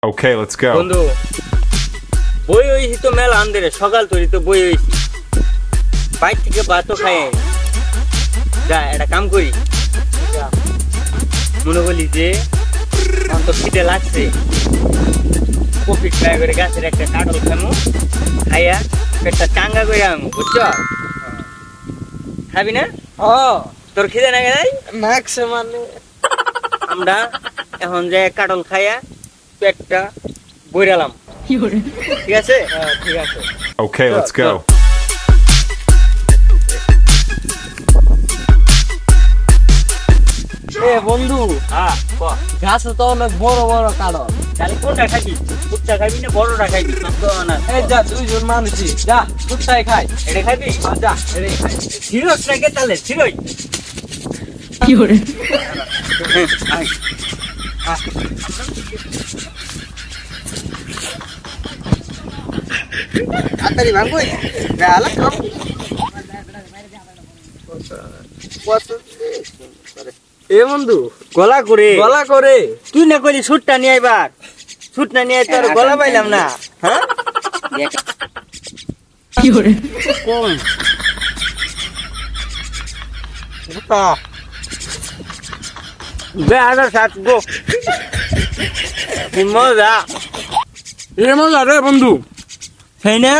Okay, let's go. বন্ধু বই হইছি তো মেলা আন্দরে সকাল তরি তো বই হইছি বাইক থেকে ভাতও খাই যা একটা কাম করি মনে করলি যে আমার তো খিদে লাগছে কফি ট্রাই করে গাছের একটা কাটল খামু খাইয়া পেটটা চাঙ্গা করে আমু বুঝছ খাবি না তোর খিদে না গেলাই মানে আমরা এখন যে কাটল খাইয়া পেটটা বইরালাম ঠিক আছে ঠিক আছে Okay, let's go. এ বন্ধু হ্যাঁ গাছে তো অনেক বড় বড় কাঁড়ল তাহলে কোনটা খাবি কুচ্চা খাবি না বড়টা খাবি না এই যা দুইজন মানুষই যা কুত্তাই খাই এটা খাবি যা এরে খাই ছিরস নাকি তাহলে ছিরই তাড়াতাড়ি ভাঙবো গালা কাম এ বন্ধু গলা করে তুই না করি ছুটটা নিয়ে আইবার ছুট না নিয়ে তোর গলা পাইলাম না হ্যাঁ কোন বেড়া সাত গো মজা মজা রে বন্ধু সেই না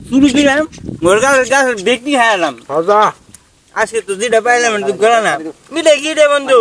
শুরু দিলাম মোর গাছ দেখি হারালাম মজা আজকে তো যেটা পাইলাম তুই গলা না মিলে কি রে বন্ধু